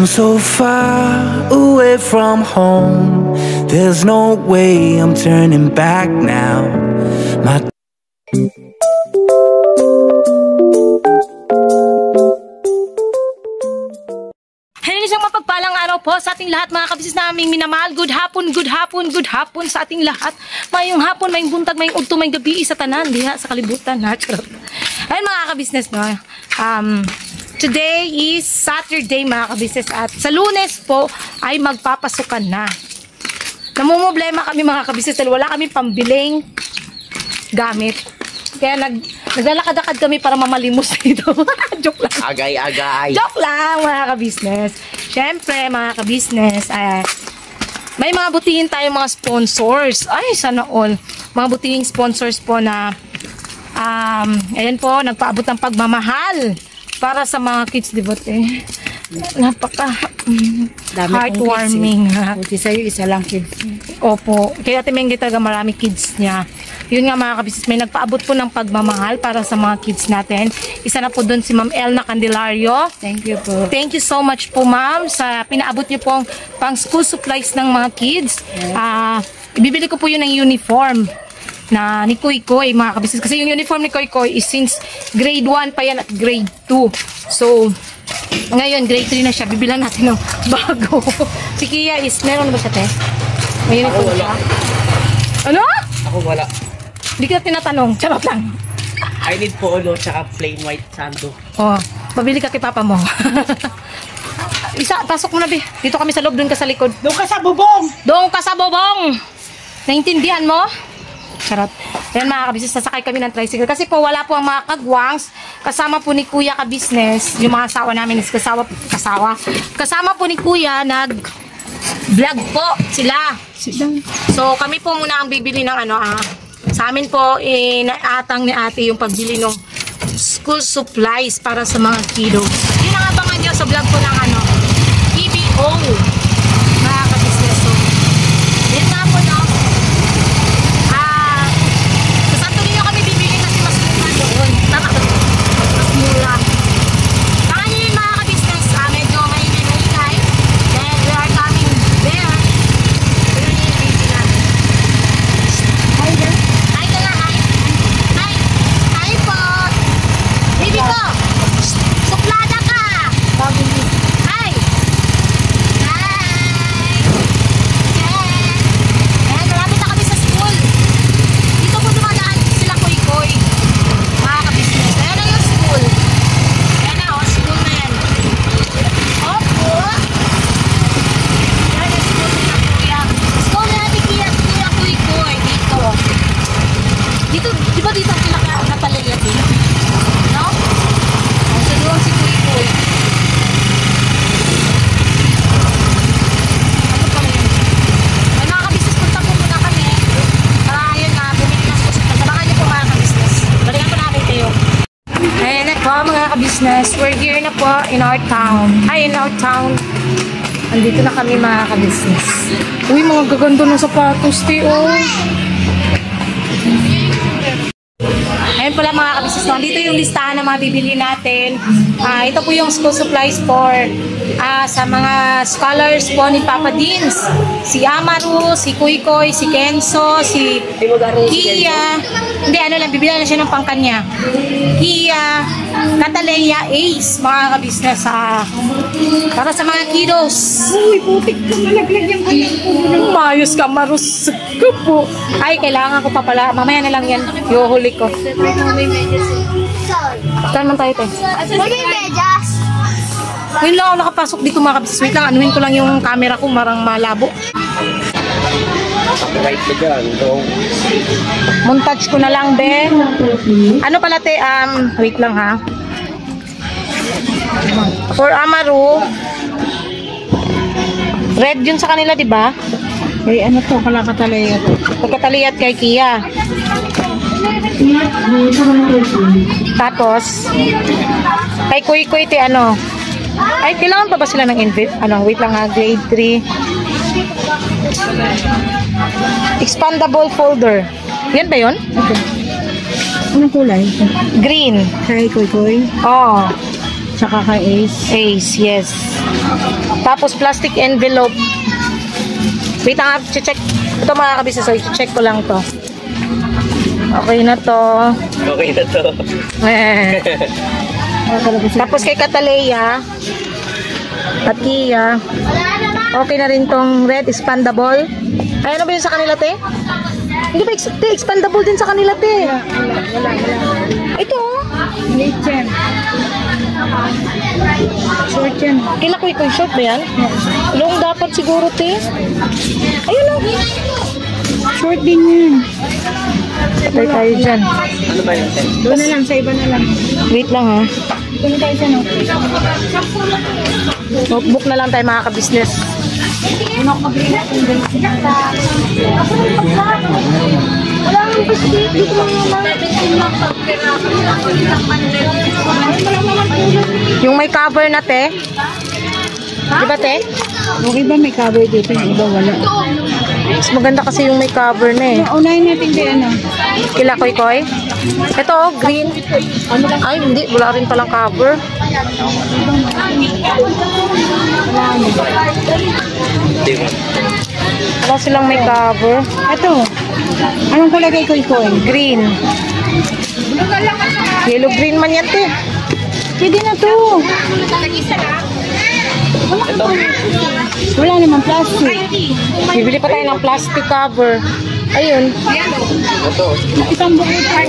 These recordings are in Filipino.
I'm so far away from home. There's no way I'm turning back now. My isang mapagpalang araw po sa ating lahat mga kabisnes naming minamahal. Good hapon, good hapon, good hapon sa ating lahat. Mayong hapon, mayong buntag, mayong ugto, mayong gabi sa tanan diha sa kalibutan. Ayun mga kabisnes no. Today is Saturday mga kabisnes at sa Lunes po ay magpapasukan na. Namumblema kami mga kabisnes dahil wala kami pambiling gamit. Kaya naglalakad-lakad kami para mamalimos dito. Joke lang. Agay-agay. Joke lang mga kabisnes. Siyempre mga kabisnes, may mga butihin tayo mga sponsors. Ay, sana all. Mga butihing sponsors po na ayan po, nagpaabot ng pagmamahal para sa mga kids, di ba? Napaka heartwarming. Buti sa'yo, isa lang kids. Opo. Kaya Mengge talaga marami kids niya. Yun nga mga kabisnes, may nagpaabot po ng pagmamahal para sa mga kids natin. Isa na po doon si Ma'am Elna Candelario. Thank you po. Thank you so much po ma'am sa pinaabot niyo pong pang school supplies ng mga kids. Ibibili ko po yun ng uniform na ni Koy Koy mga kabisnes. Kasi yung uniform ni Koy Koy is since grade 1 pa yan at grade 2. So, ngayon grade 3 na siya. Bibilan natin ng bago. Si Kia is, meron ba siya te? May uniform siya? Ano? Ako wala. Hindi kita tinatanong. Charot lang. I need polo tsaka plain white sando. Oh, pabili ka kay papa mo. Isa, pasok mo na be. Dito kami sa loob, doon ka sa likod. Doon ka sa bubong! Doon ka sa bubong! Naintindihan mo? Charot. Ayan mga kabisnes, sasakay kami ng tricycle. Kasi po wala po ang mga kagwangs. Kasama po ni Kuya kabisnes. Yung mga asawa namin is kasama po ni Kuya vlog po sila. So kami po muna ang bibili ng sa amin po inaatang ni ate yung pagbili ng school supplies para sa mga kiddos. Yun ang abangan nyo sa vlog po ng PBO mga kabisnes. So yun nga po no. Sa Santo Niño kami bibili kasi mas mura doon. Tama ba? Mas mura. Tangan nyo yun mga kabisnes. Medyo maingay. Then we are coming there. Pero yun yung busy na. Hi there. Hi ka nga, hi. Hi. Hi po. Baby ko. Suplada ka. Hi. Hi. Ayan, malapit na kami sa school. Dito po dumadaan sila Koy-Koy. Mga kabisnes. Ayan na yung school. Ayan na, school na yan. Opo. Ayan yung school nila Kuya. School na natin Kuya Koy-Koy. Dito. Di ba dito ang pinaka-natalaya din? No? So doon si Koy-Koy. Ano pa rin? Ay mga kabisnes, punta po muna kami. Para ayun na, bumili ng susunod. Sabakan niyo po mga kabisnes. Balikan po namin kayo. Ayan na po mga kabisnes. We're here na po in our town. In our town. Andito na kami mga kabisnes. Uy, mga gaganda ng sapatos, Teo. Ayan pala mga kabisnes. Dito yung listahan na mga bibili natin. Ito po yung school supplies for sa mga scholars po ni Papa Dins. Si Amaru, si Koy-Koy, si Kenzo, si Kia. Hindi, bibili na siya ng pangkanya. Kia, Cataleya, Ace, mga kabisnes. Para sa mga kiddos. Uy, putik ka, malaglag yung kanyang Mayos ka, marus ko po. Ay, kailangan ko pa pala. Mamaya na lang yan. Yuhuli ko. Saan man tayo tayo? Ngayon lang ako nakapasok dito mga kabisnes. Wait lang, anuhin ko lang yung camera ko. Marang malabo. Right na dyan. Montage ko na lang, be. Ano pala, te? Wait lang, ha? For Amaru. Red yun sa kanila, di ba? ano to, Cataleya to. Cataleya at kay Kia. Tapos, kay Koy-Koy, te, ay, kailangan pa ba sila ng invite? Wait lang ha, grade 3. Expandable folder. Yan ba yun? Okay. Anong kulay? Green. Kay Koy-Koy? Oo. Tsaka kay Ace. Ace, yes. Tapos plastic envelope. Wait nga, check. Ito mga kabisnes, so check ko lang to. Okay na to. Okay na to. Eh. Tapos kay Cataleya at Kia. Okay na rin tong red expandable. Ay, ano ba yun sa kanila, te? Hindi ba expandable din sa kanila, te? Wala. Ito, oh. Late yan. Short yan. Kila ko itong short ba yan? Long dapat siguro, te. Ayun, oh. Short din yan. Patay tayo dyan. Ano ba yun? Doon na lang, sa iba na lang. Wait lang, ha. Doon na tayo sa notebook. Notebook na lang tayo, mga kabisnes. Yung may cover na, te. Di ba, te? Okay ba may cover dito? Yung iba wala. Mas maganda kasi yung may cover na, eh. Unahin natin di ano. Kila koy. Ito, oh, green. Ay, hindi. Wala rin palang cover. Di ba? Wala silang may cover. Ito. Anong kulay kay Koy? Green. Yellow green man yan, te. Pwede na to. Ito. Wala naman plastic. Bibili pa tayo ng plastic cover. Ayun. Ito. Isang buo tayo.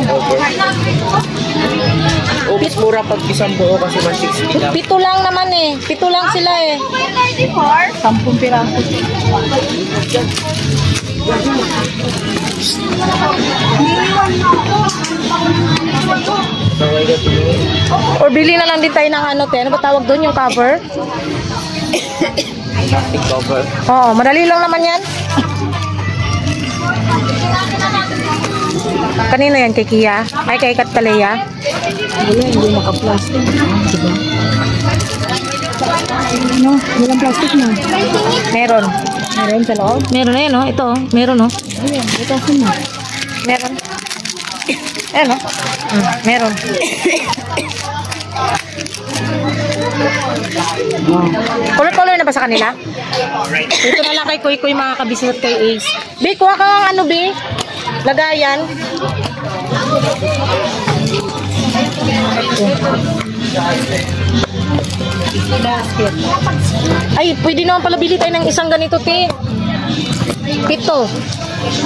Oh, mas mura pag isang buo kasi 160 lang. Pito lang naman, eh. Pito lang sila, eh. 10 piraso. Or bili na lang din tayo ng ano, te. Ano ba tawag doon, yung cover? Plastic cover. Oo, madali lang naman yan. Kanino yan? Kay Kia? Ay, kay Cataleya? Wala, hindi naka-plastic. Diba? Ano? Walang plastic na. Meron. Meron sa loob? Meron na yan, oh. Ito, oh. Meron, oh. Ayan, ito ako na. Meron. Ayan, oh. Meron. Color-color na ba sa kanila? Ito na lang kay Kuy mga kabisnes at kay Ace. Bi, kuha ka ng ano, Bi? Lagayan. Basket. Ay, pwede naman pala bili tayo ng isang ganito, te. Pito.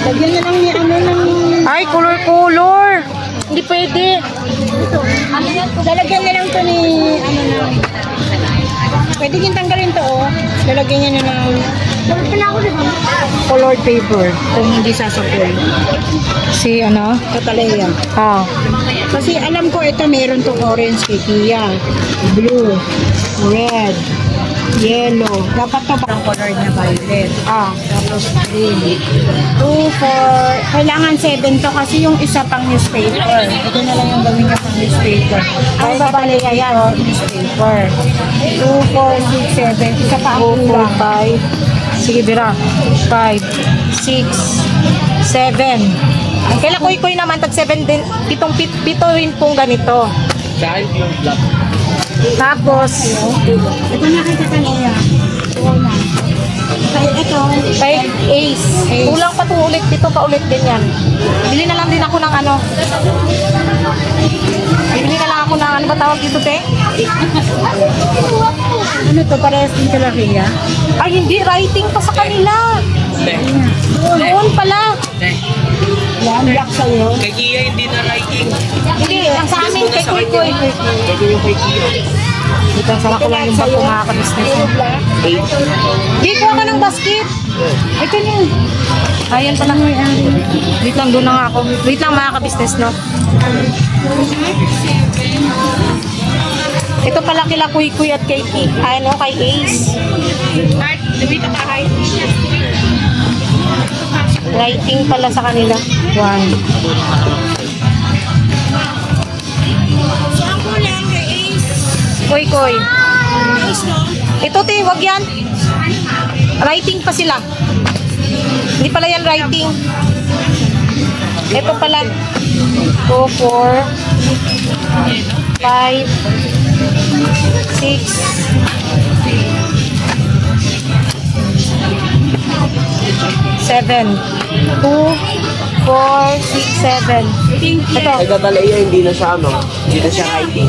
Lagyan na lang niya ano ng... Ay, color-color. Hindi pwede. Lalagyan na lang to ni... Ano na... Pwede kong tanggalin to, oh. Lalagyan niya na ng... Colored paper. Kung hindi sasapol. Si ano? Cataleya. Ah. Kasi alam ko ito meron tong orange kay Kia. Blue. Red. Yellow. Dapat to parang color na violet. Ah. Tapos green. 2, 4. Kailangan 7 to kasi yung isa pang newspaper. Ito na lang yung gawin niya pang newspaper. Ay, Cataleya yan. Newspaper. 2, 4, 6, 7. Isa pa ang kulang. 5. Sige, Bira. 5, 6, 7. Kaila Kuy naman, tag 7 din. Pito rin pong ganito. Sa akin yung black. Tapos, Ito na kay Cataleya. Ito na. Ito. kay Ace. Kulang pa itong ulit. Pito pa ulit din yan. Bili na lang din ako ng ano. Bili na lang ako ng ano ba tawag dito, te? Ano to? Parehas din Cataleya? Ay, hindi. Writing pa sa kanila. Doon pala. Yan, black sa'yo. Kay Kia hindi na writing. Hindi, ang sa amin kay Kuy. Ito yung kay Kia. Ito, sarap ko lang yung bag ko mga ka-business. Di, kuha ka ng basket. Ito na. Ayan pala. Wait lang, doon na nga ako. Wait lang mga ka-business, no? Ito pala kila Kuy at kay ano, kay Ace. Writing pala sa kanila. 1. Kuy. Ito, te, wag yan. Writing pa sila. Hindi pala yan writing. Ito pala. 2, 4, 5, 7, 2, 4, 6, 7. Ito. Ay, Catalea, hindi na siya, ano? Hindi na siya writing.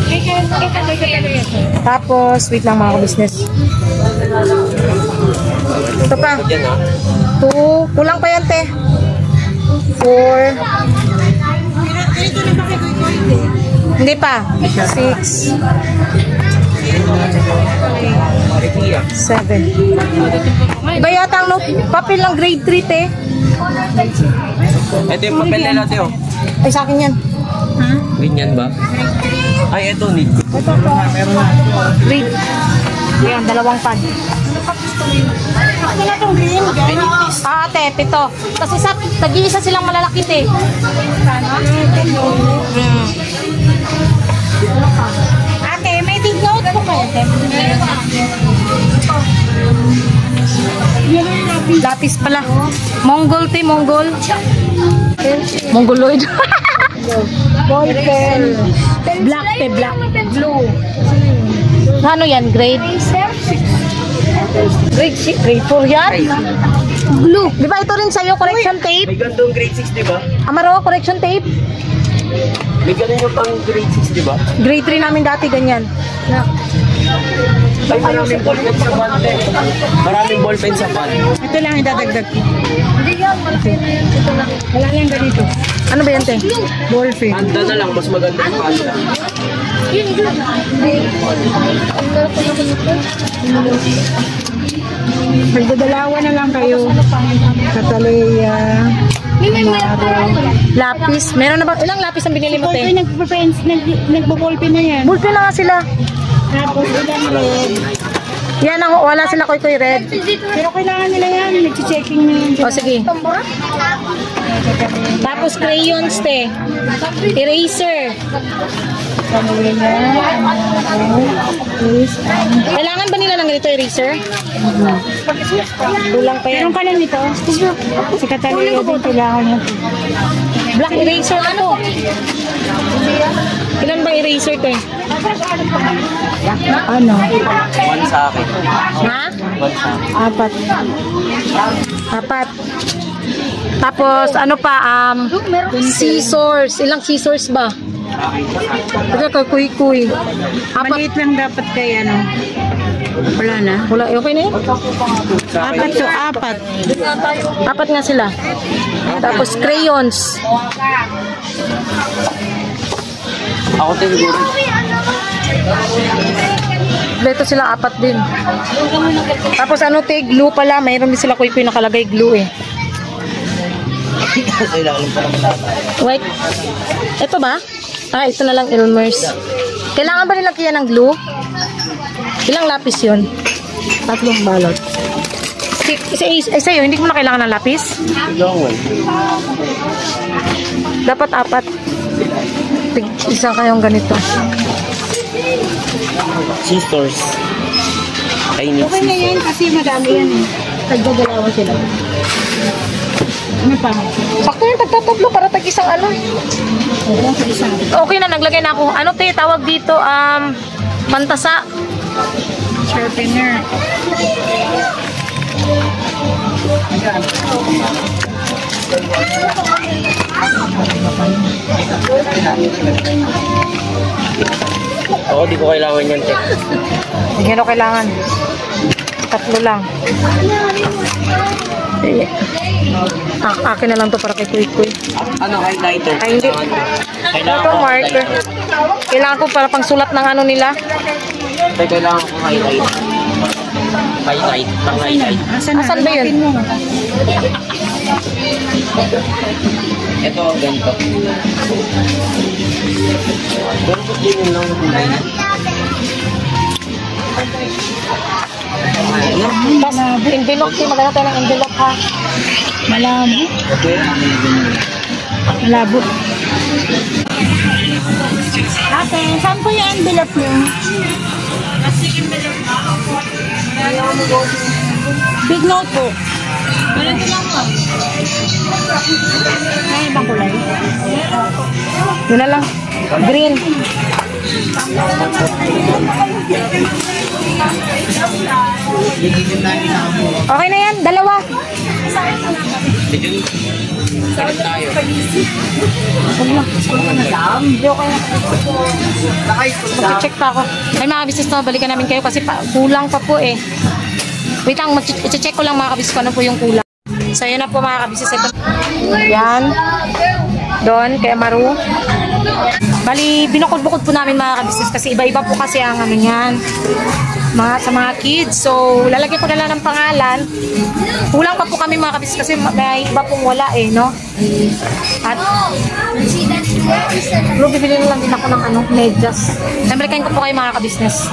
Tapos, wait lang mga business. Ito pa. Yan, ha? 2, kulang pa yan, te. 4. Hindi pa. 6. 7. Iba yata ang papel ng grade 3, te. Ito yung papel nila, Teo. Ay, sa akin yan. Ganyan ba? Ay, ito, need ko. Grade. Ayan, dalawang pad. Wala tong green. Ah, ate, 7. Kasi tag-iisa silang malalaki, te. Ate, may big note po kayo. Lapis pala. Mongol, te, Mongol. Mongoloid. Ballpen. Black, te, black. Blue. Ano yan, grade? Grade 6, grade 4 yan? Blue. Di ba ito rin sa'yo, correction tape? May gandong grade 6, di ba? Amaro, correction tape? May ganun yung pang grade 6, di ba? Grade 3 namin dati, ganyan. Ay, maraming ballpen sa pan. Maraming ballpen sa pan. Ito lang idadagdag ko. Hindi yan, malaki na yan. Ito lang. Wala lang ganito. Ano ba yan, te? Ballpen. Panda na lang, mas maganda yung panda. Magdadalawa na lang kayo. Catalea. Lapis. Meron na ba? Ilang lapis ang binili mo, te? Ballpen, nagbo-ballpen na yan. Ballpen na nga sila. Tapos ilang red. Yan ang wala sila koy red. Pero kailangan nila yan. Nag-checking na yan. O, sige. Tapos crayons, te. Eraser. Kailangan ba nila ng ganito eraser? Kulang pa yan. Meron ka lang ito. Si Catalea din kailangan mo. Black eraser, ano? Ilan ba eraser, te? Ano? One sa akin. Ha? One sa akin. 4. Tapos, ano pa, scissors. Ilang scissors ba? Ito, kuy-kuy. 4. Maliit lang dapat kay ano. Wala na. Wala, okay na yun? Sa akin. 4. 4 nga sila. Tapos, crayons. Ako tayo siguro. Dito sila 4 din. Tapos, ano, te, glue pala. Mayroon din sila kuy-kuy nakalagay glue eh. Kailangan pa naman natin. Wait. Ito ba? Ah, ito na lang, Elmer's. Kailangan ba nila kaya ng glue? Ilang lapis yun? 3 balot. Sa'yo, hindi ko na kailangan ng lapis? Kailangan. Dapat 4. Isa kayong ganito. Scissors. I need Okay na yan scissors. kasi madami yan eh. Nagdadalawa sila. Ano pa? Sakto yung tagtatablo para tag-isang ano. Okay na, naglagay na ako. Ano te, tawag dito, mantasa. Sharpener. Oo, di ko kailangan yan, Tek. Hindi nyo kailangan. 3 lang. Eh, akin na lang to para kay Kuy-Kuy. Ano, highlighter? Ay, hindi. Kailangan Ito, ko marker. Kailangan ko para pang sulat ng ano nila. Tay, kailangan ko highlight. Highlight. Pang-highlight. Asan ba yun? Ito, ganito. Pero ba't ganyan lang na kulay? Tapos, envelope. Maganda tayo ng envelope, ha? Malabo. Okay. Malabo. Ate, saan po yung envelope niyo? Big note po. Ganito lang po. May ibang kulay? Yun na lang. Green. Okay na yan, dalawa. Sakit tayo. Mag-check pa ako. Ay mga kabisnes na, balikan namin kayo kasi kulang pa po eh. Wait lang, i-check ko lang mga kabisnes ko ano po yung kulang. So yun na po mga kabisnes. Ito. Yan. Doon, kay Maru. Bali, binukod-bukod po namin mga kabisnes kasi iba-iba po kasi ang ano yan. Sa mga kids. So, lalagyan ko na lang ng pangalan. Kulang pa po kami mga kabisnes kasi may iba pong wala eh, no? At, bro, bibili na lang din ako ng medyas. Nabalikan ko po kayo mga kabisnes.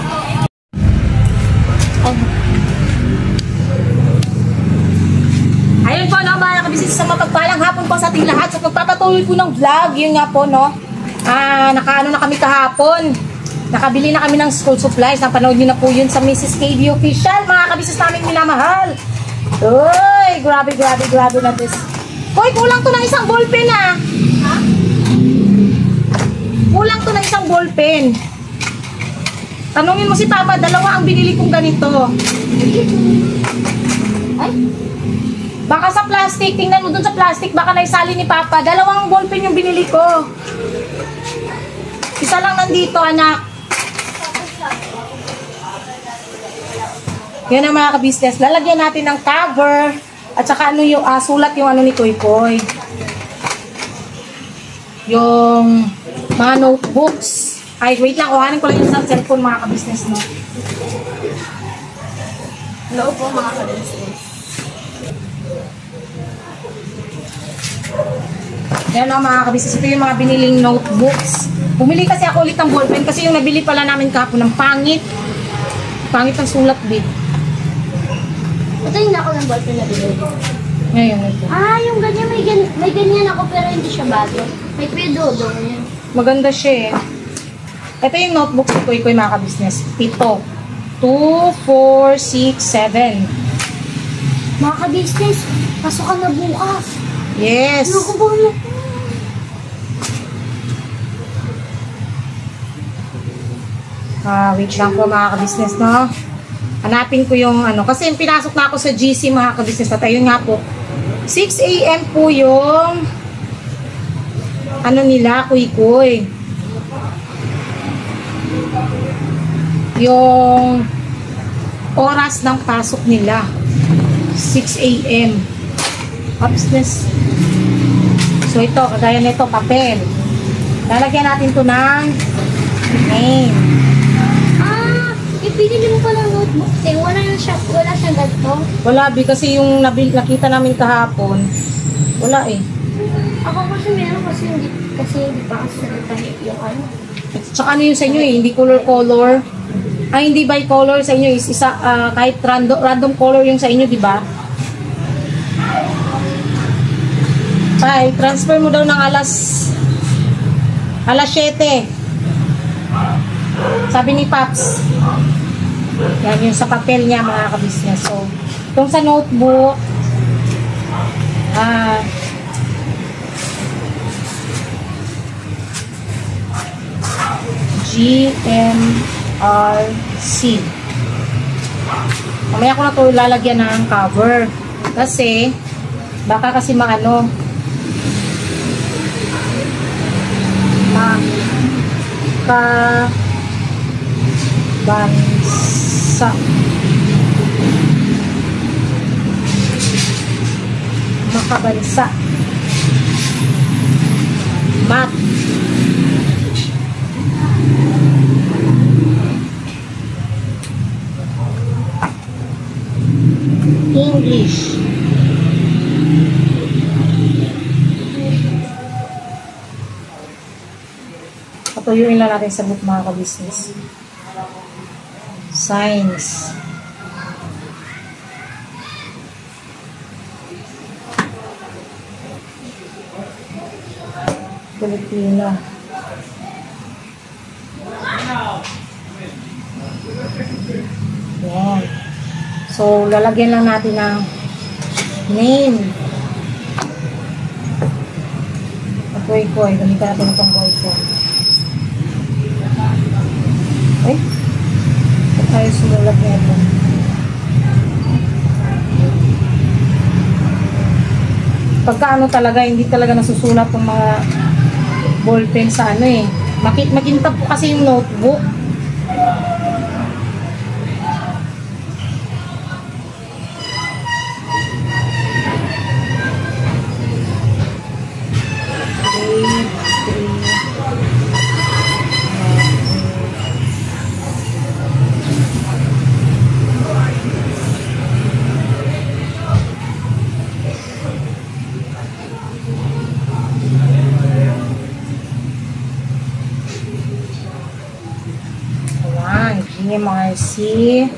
Ayun po, no, mga kabisnes, sa mapagpalang hapon po sa ating lahat. So, pagpapatuloy po ng vlog, yun nga po, no? Nakaano na kami kahapon. Nakabili na kami ng school supplies. Napanood nyo na po yun sa Mrs. KB Official. Mga kabisnes namin minamahal. Uy, grabe na this. Uy, kulang to ng isang ballpen ah. Ha? Kulang to ng isang ballpen. Tanungin mo si Papa, dalawa ang binili kong ganito. Ay. Baka sa plastic, tingnan mo dun sa plastic, baka naisali ni Papa. Dalawang ballpen yung binili ko. Isa lang nandito, anak. Yan ang mga kabisnes. Lalagyan natin ng cover at saka ano yung sulat yung ano ni Koy Koy. Yung mga notebooks. Ay, wait lang. Kuhanin ko lang yung cellphone mga kabisnes, no? Hello po mga kabisnes. Yan ang mga kabisnes. Ito yung mga biniling notebooks. Bumili kasi ako ulit ng ballpen kasi yung nabili pala namin kahapon ng pangit. Pangit ang sulat, babe. Ito yung ako ng ballpen na binili. Ngayon, ito. Yung ganyan, may ganyan ako pero hindi siya bago. May pedodo yan. Maganda siya eh. Ito yung notebook si Koy Koy mga kabisnes. 7. 2, 4, 6, 7. Mga ka-business, pasok ka na bukas. Yes. Ano ko ba mo? Wait lang po mga kabisnes, no? Hanapin ko yung ano. Kasi pinasok na ako sa GC mga kabisnes. At ayun nga po. 6 AM po yung ano nila, Koy Koy. Yung oras ng pasok nila. 6 AM. Kabisnes. So ito, kagaya nito, papel. Lalagyan natin to ng name. Pinili mo pala notebook. Wala siyang ganito. Wala, kasi yung nakita namin kahapon, wala eh. Ako kasi meron kasi hindi pa kasi nagtahi yung ano. Tsaka ano yung sa inyo eh, hindi color. Ay, hindi bicolor sa inyo is isa, kahit random color yung sa inyo, di ba? Ay, transfer mo daw ng alas 7. Sabi ni Paps. Yan yung sa papel niya mga kabisnes. So, itong sa notebook, GMRC. Mamaya ko na ito lalagyan ng cover. Kasi, baka kasi maano, makabansa. Makabansa. Math. English. Patuyuin lang natin sa book mga ka-business. Science. Filipino. Yan. So, lalagyan lang natin ng name. Koy-koy. Gamitan natin itong Koy-koy. Ay, ito tayo sumulat na ito. Pagka ano talaga, hindi talaga nasusulat ng mga ballpen sa ano eh. Makintab po kasi yung notebook. Marcy.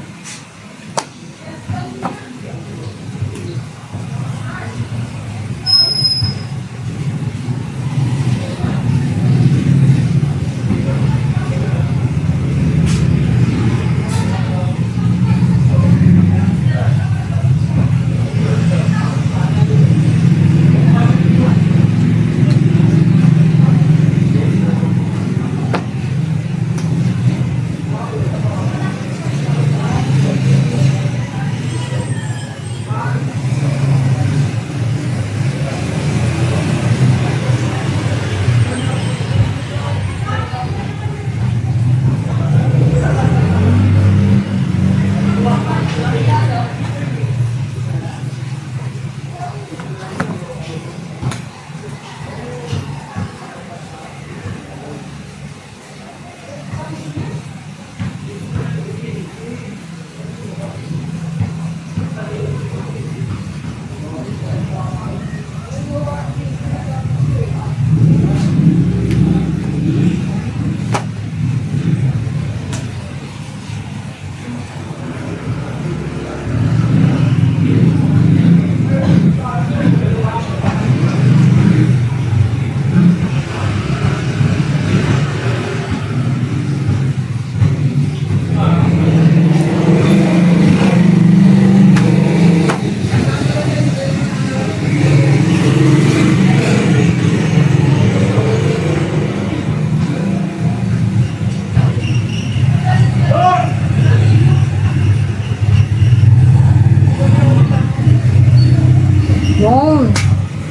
Yun.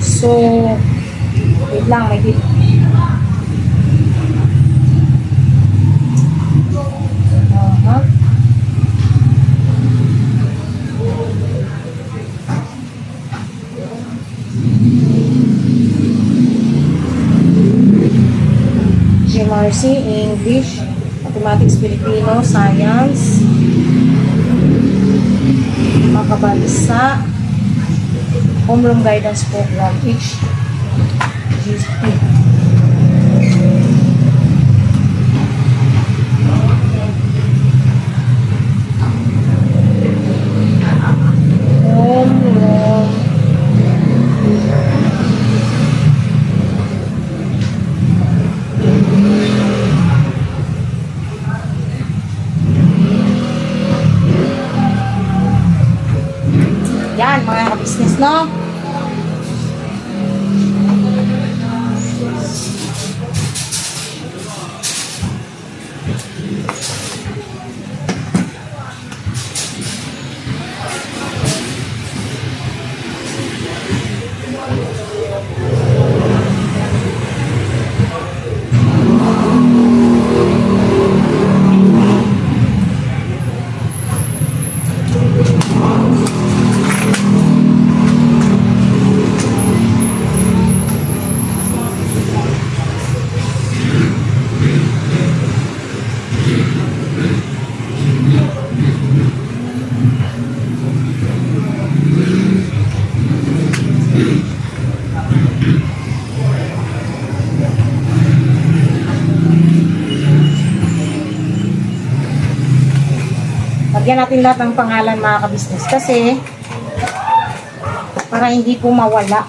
So, wait lang, may dito. GMRC, English, Mathematics, Filipino, Science, Makabalisa, Homeroom Guidance Program, HGP. Homeroom. Yan, mga ka-business, no? Lagyan natin lahat ng pangalan, mga ka-business, kasi para hindi po mawala.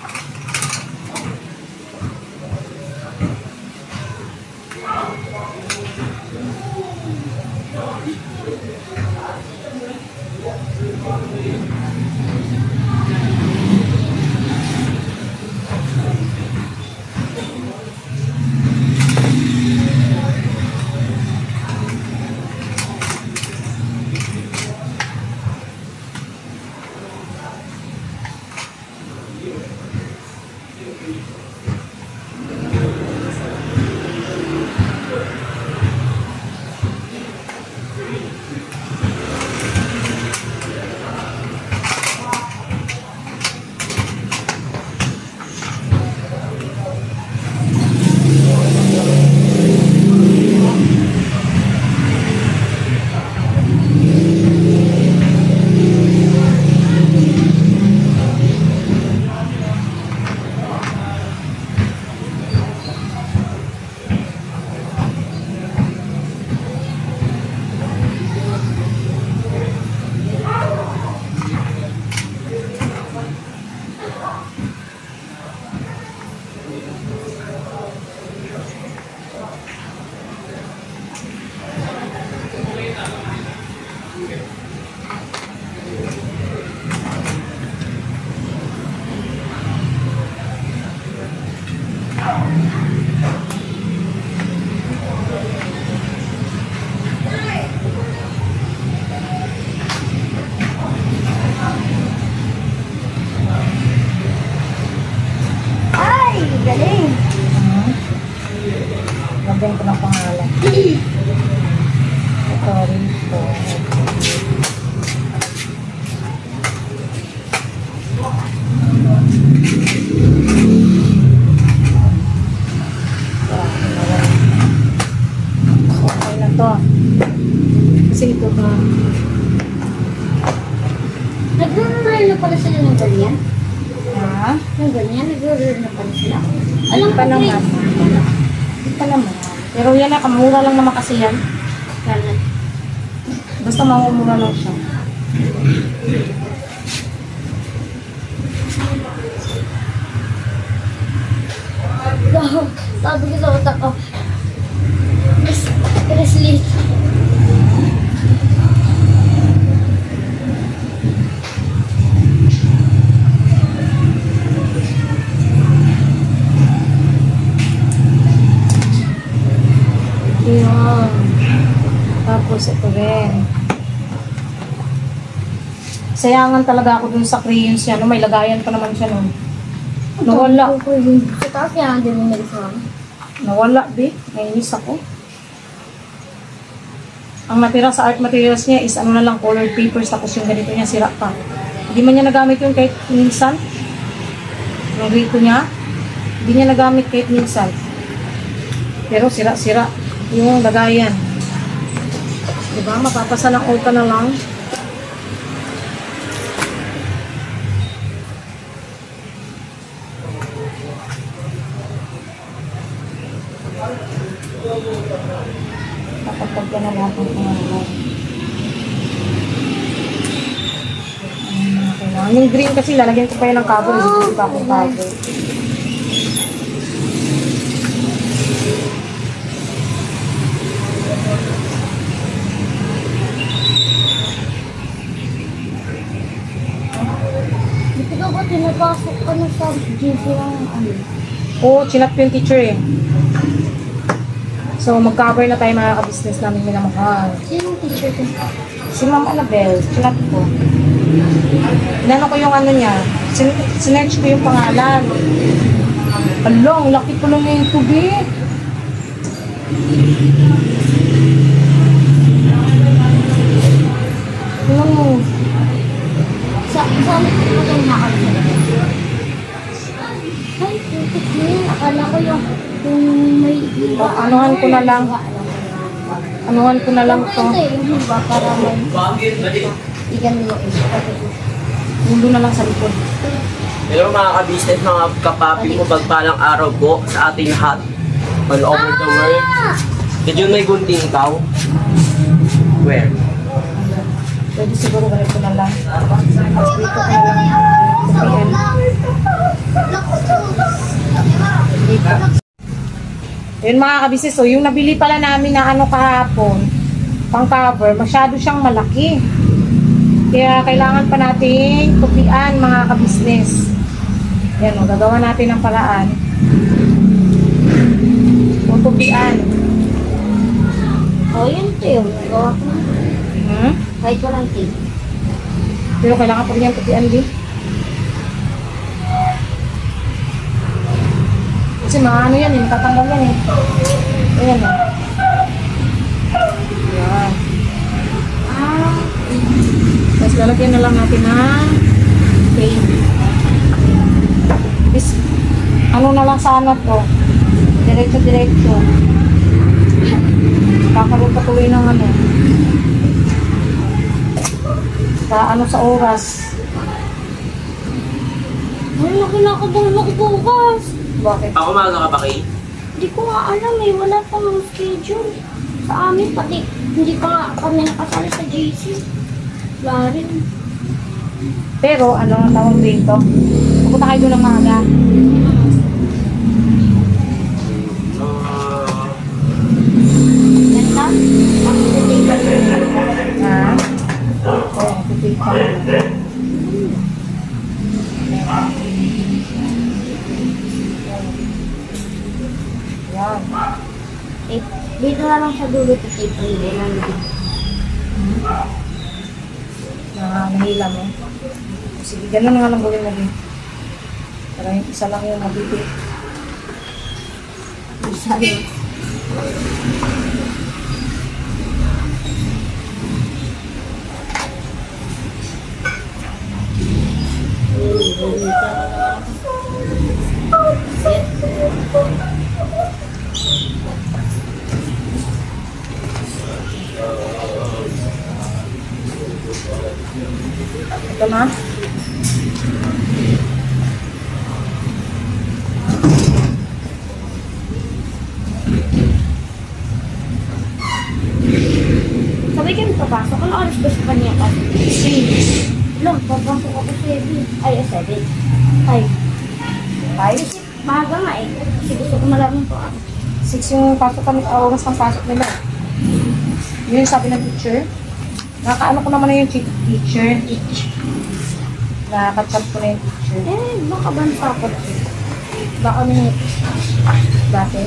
Ay, galing. Lagyan ko ng pangalan. Ito rito. Okay na to. Kasi ito pa. Nagro-roll na pala sila ng ganyan. Ha? Ng ganyan, nagro-roll na pala sila. Alam Hindi pa ko, naman. Hindi pa naman. Pero yan na, kamura lang naman kasi yan. Kala. Basta mamumura lang siya. Sabi ko sa utak ko, bracelet. Yun. Tapos ito rin. Sayangan talaga ako dun sa crayons niya. No? May lagayan pa naman siya nun. Nawala. Sa taas kaya hindi mo nag-isama. Nawala, be. Nainis ako. Ang natira sa art materials niya is ano na lang, colored papers. Tapos yung ganito niya, sira pa. Hindi man niya nagamit yun kahit minsan. Yung rito niya, hindi niya nagamit kahit minsan. Pero sira-sira yung lagayan. Diba? Mapapasa ng ulta na lang. Kapag na lahat ng pangalan. Yung green kasi lalagyan ko pa yun ng cover. Hindi pa akong cover. Hindi ko ba tinapasok ka na sa GC ng ano? Oo, chinat yung teacher eh. So, mag-cover na tayo mga ka-business namin minamahal. Sino yung teacher ko? Si Ma'am Annabelle, chinat ko. Inano ko yung ano niya. Sinerch ko yung pangalan. Along, laki ko lang yung tubig. Tingnan mo. Saan ko yung nakakita? Ay, putik mo yun. Akala ko yung may iba. Anuhan ko na lang. Anuhan ko na lang to. Ito yung iba para may igan mo yung iba. Ulo na lang sa likod. Hello mga ka-business, mga kapapi mo, pagpalang araw po sa ating lahat all over the world. Did you may gunting ikaw? Where? Pwede siguro ganito na lang. Tapos dito ko na lang. Dito. Yun mga kabisnes, so yung nabili pala namin na ano kahapon, pang cover, masyado siyang malaki. Kaya kailangan pa nating tupian mga kabisnes. Yan o, gagawa natin ng paraan. Tutupian. O, yun ito yun. Gawa ko na. Kahit walang tape. Pero kailangan pa rin yung tupian din. Kasi mga ano yan eh, matatanggal yan eh. Ayan eh. Ayan. Tapos lalagyan na lang natin ng paint. Ano na lang sana to. Diretso. Kakaroon patuloy ng ano. Sa oras. Wala kinakabang bukas. Bakit? Ako maaga ka ba, Kay? Hindi ko nga alam eh. Wala pang schedule. Sa amin pati. Hindi pa nga kami nakasali sa JC. Wala rin. Pero, ano ang tawag dito? Pupunta kayo doon ng maaga. Ganda? Ang titigan. Ha? Oo, titigan ka na. Yan. Eh, dito na lang sa dulo titigan. Hindi lang dito. Nahila mo. Sige, gano'n nga lang gawin mo din. Para yung isa lang yung mabibig. Sabi. Ito na. Sabay kami papasok. Ano oras ba sa kanya kasi? 6. Lang, papasok ako 7. Ay, 7. 5. 5? Maga nga eh. Kasi gusto ko malaman po ako. 6 yung pasok kami, oras ng pasok nila. Yun yung sabi ng teacher. Nakaano ko naman na yung teacher. Nakakatap ko na yung teacher. Eh, baka bansa ko. Baka minute. Dati?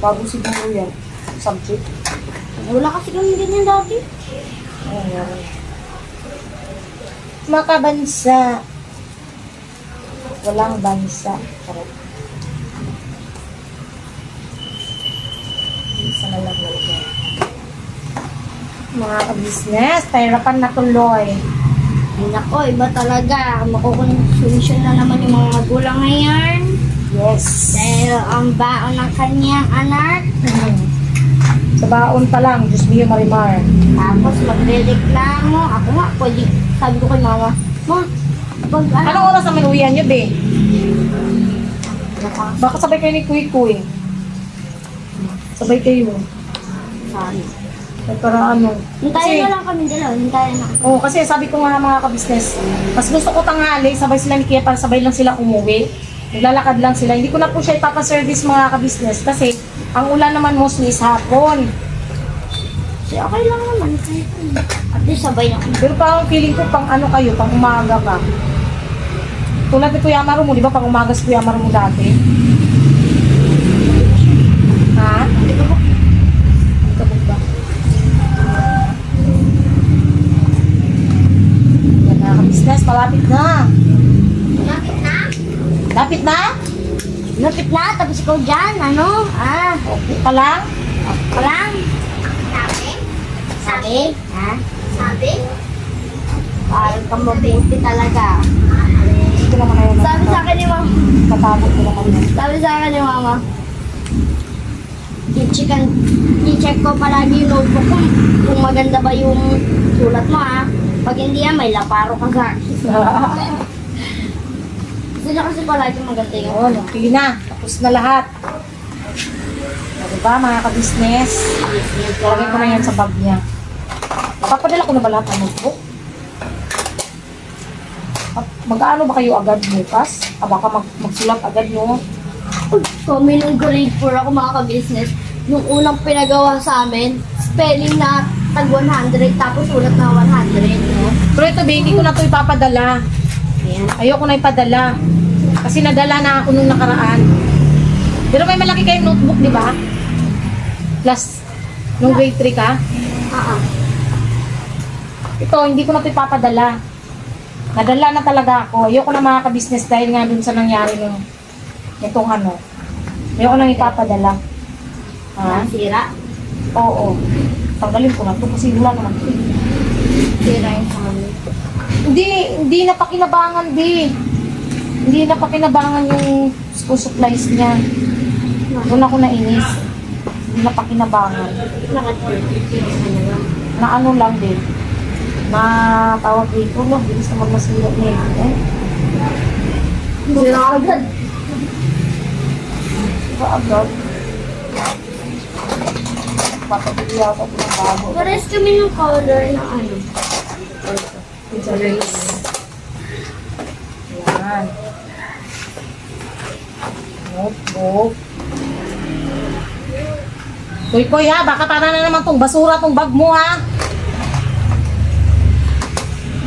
Bago siguro yan. Subject. Wala kasi kami ganyan dati. Ayan. Makabansa. Walang bansa. Correct. Isa na lang lalagyan. Mga ka-business, pahirapan na tuloy. Ay nako, iba talaga. Makukonsumisyon na naman yung mga magulang ngayon. Yes. Dahil ang baon ng kanyang anak. Sa baon pa lang, Diyos mio Marimar. Tapos magre-reklamo. Ako nga, pwede. Sabi ko kay mama, Ma, pag Anong oras naman uwian nyo, be? Baka sabay kayo ni Kuy Kuy. Sabay kayo. Sorry. Ay, para ano. Hintayin na lang kami dalawa. Hintayin na. Oo, kasi sabi ko nga mga ka-business, mas gusto ko tanghali, sabay sila ni Kia para sabay lang sila umuwi. Naglalakad lang sila. Hindi ko na po siya ipapaservice mga ka-business kasi ang ulan naman mostly is hapon. Kasi okay lang naman. At least sabay na kami. Pero parang feeling ko pang ano kayo, pang umaga ka. Tulad ni Kuya Amaro mo, di ba pang umaga si Kuya Amaro mo dati? Ha? Kabog ba? Yan mga ka-business, malapit na. Lapit na? Lapit na? Lapit na. Tapos ikaw dyan. Ano? Okay pa lang? Palang. Sabi? Sabi? Ha? Sabi? Parang kang mabuti talaga. Ito naman na yun. Sabi sa akin ni mama. Matapos ko naman yun. Sabi sa akin ni mama. I-check ko palagi yung notebook ko. Kung maganda ba yung sulat mo ha. Pag hindi yan, may laparo ka sa akin. Sila kasi palagi maganda yung Oo, okay na. Tapos na lahat. O, diba mga ka-business? Lagay ko na yan sa bag niya. Papadala ko na ba lahat ng notebook? Mag-ano ba kayo agad bukas? Baka magsulat agad no? Kami nung grade 4 ako mga ka-business. Nung unang pinagawa sa amin, spelling na tag 100, tapos ulat na 100. No? Pero ito, baby, hindi ko na ito ipapadala. Ayan. Ayoko na ipadala. Kasi nadala na ako nung nakaraan. Pero may malaki kayong notebook, di ba? Plus, nung grade 3 ka. Ito, hindi ko na ito ipapadala. Nadala na talaga ako. Ayoko na mga ka-business dahil nga dun sa nangyari ng itong ano. Ayoko nang ipapadala. Ha? Sira? Oo. Tanggalin ko na ito kasi wala naman ito. Sira yung sa amin. Hindi na pakinabangan, di. Hindi na pakinabangan yung school supplies niya. Doon ako nainis. Hindi na pakinabangan. Na ano lang din. Na tawag dito, no? Bilis naman masira niya. Sira agad. Sira agad. Papabili ako ng bago. Pares kami ng color na ano. Erase. Yan. Notebook. Koy, ha, baka para na naman tong basura tong bag mo, ha.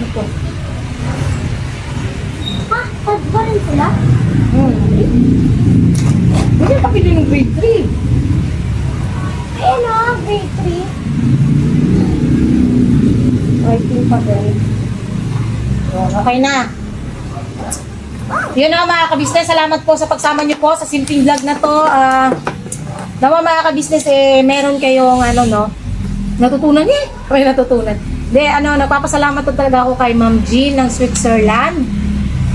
Ito. Ha? Tag ba rin sila? Hindi pa pili ng grade 3. Ayun o, grade 3. Writing pa din. Okay na. Yun na mga ka-business, salamat po sa pagsama niyo po sa simpleng vlog na to. Nawa mga ka-business, meron kayong natutunan may natutunan. Nagpapasalamat po talaga ako kay Ma'am Jean ng Switzerland.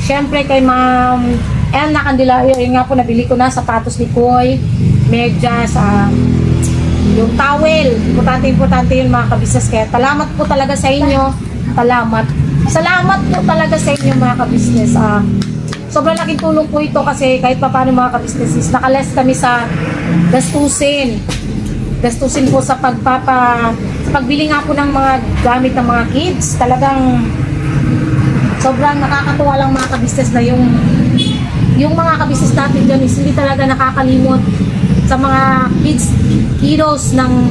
Siyempre kay Ma'am Elna Candelario, yun nga po nabili ko na sapatos ni Koy, medyas, yung towel. Importante yun mga ka-business. Kaya salamat po talaga sa inyo. Salamat po talaga sa inyo mga ka-business. Sobrang laking tulong po ito kasi kahit pa paano mga ka-business, nakaless kami sa gastusin po sa pagbili nga po ng mga gamit ng mga kids. Talagang sobrang nakakatuwa lang mga ka-business na yung mga ka-business natin dyan is hindi talaga nakakalimot sa mga kiddos ng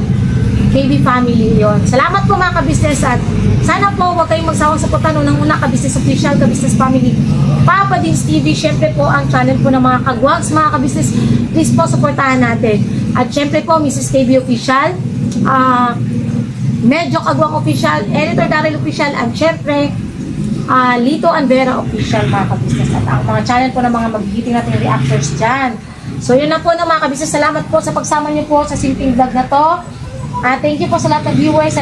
KB family yon. Salamat po mga ka-business at sana po huwag kayong magsawang saputan ng una ka-business official, ka-business family, Papa Dins TV. Syempre po ang channel po ng mga kagwags, mga ka-business, please po supportahan natin. At syempre po Mrs. KB official, Medyo Kagwang official, Editor Daryl official, at syempre Lito and Vera official mga ka-business. At ang mga channel po ng mga magiging natin reactors dyan. So yun na po na mga ka-business. Salamat po sa pagsama niyo po sa simpleng vlog na to. Thank you po sa lahat ng viewers,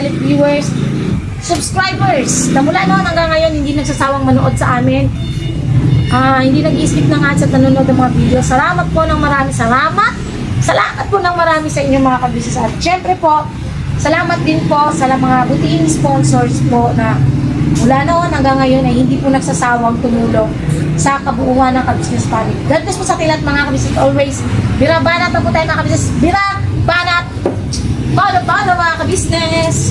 subscribers na mula noon hanggang ngayon hindi nagsasawang manood sa amin. Hindi nag-i-skip ng ads at nanonood ng mga video. Salamat po ng marami. Salamat po ng marami sa inyo mga ka-business. At syempre po, salamat din po sa mga butihing sponsors po na mula noon hanggang ngayon ay hindi po nagsasawang tumulong sa kabuuan ng ka-business family. God bless po sa ating lahat mga ka-business. Always, bira banat na po tayo mga ka-business. Bira banat! Paano mga ka-business?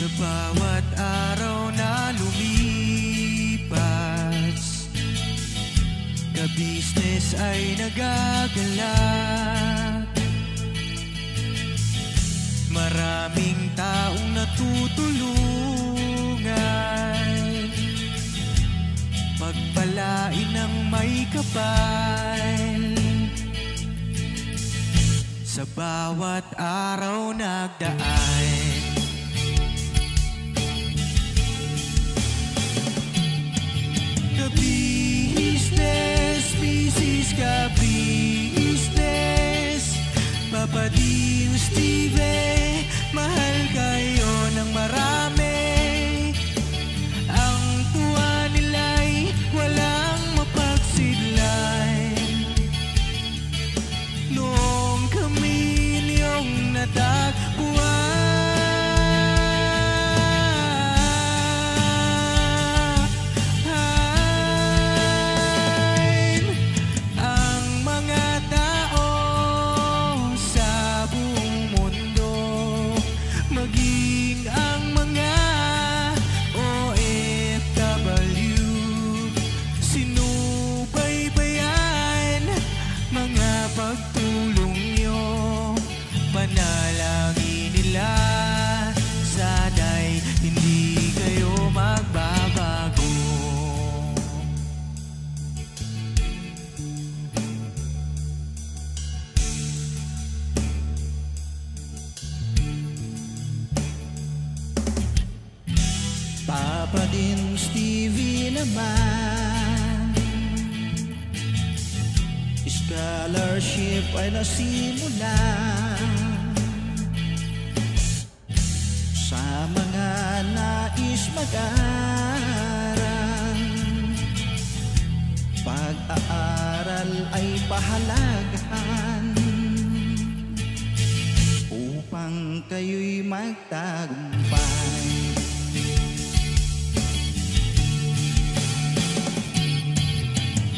Sa bawat araw na lumipas, ka-business ay nagagalak. Maraming taong natutulungan, pagpalain ng may kapal. Sa bawat araw nagdaan, ka-business, Papa Dins TV, mahal kayo ng marami. Ang tuwa nila'y walang mapagsidlan. Noong kami niyong natagpuan, naman. Scholarship ay nasimula sa mga nais mag-aral. Pag-aaral ay pahalagahan upang kayo'y magtagumpay.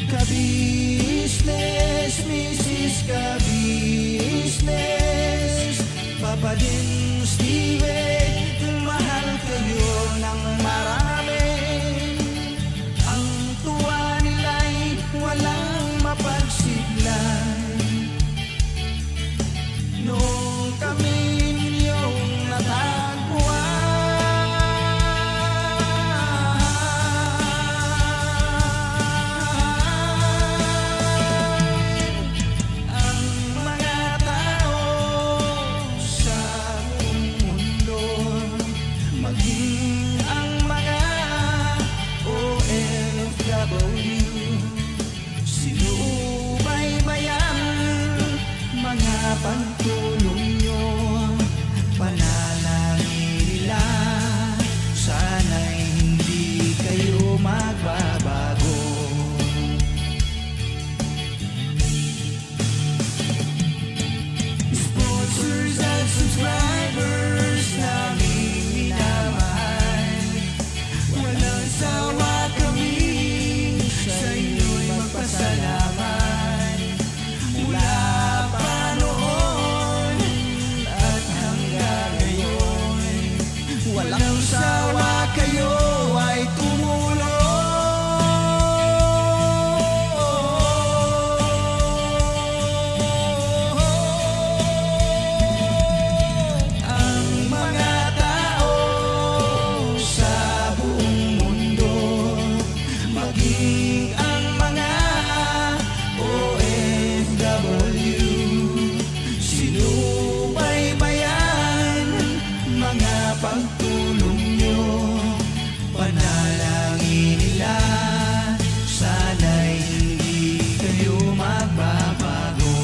Ka-business, Mrs. Ka-business, Papa din Steven, mahal kayo ng marami. Ang tuwa nila'y walang mapagsiglay. Noong kami ninyong natagpuan, ang mga tao sa buong mundo, maging ang mga OFW, sinubaybayan mga pagtulong nyo. Panalangin nila, sana'y hindi kayo magbabago. Sponsors at subscribers naming minamahal, walang sawa kami sa inyo'y magpasalamat. Mula pa noon at hanggang ngayon, walang sawa kayo ay tumulong. Ang mga tao sa buong mundo, maging ang mga OFW, sinubaybayan mga pagtulong nyo. Panalangin nila, sana'y hindi kayo magbabago.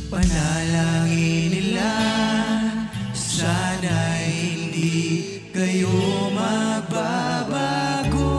Panalangin nila, sana'y hindi kayo magbabago.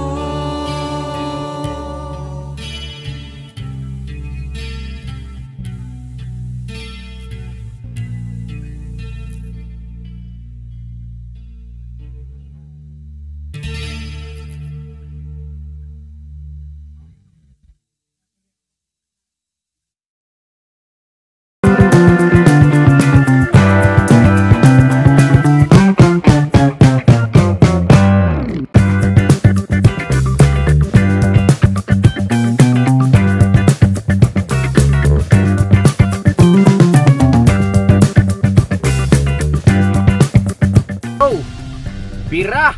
Bira!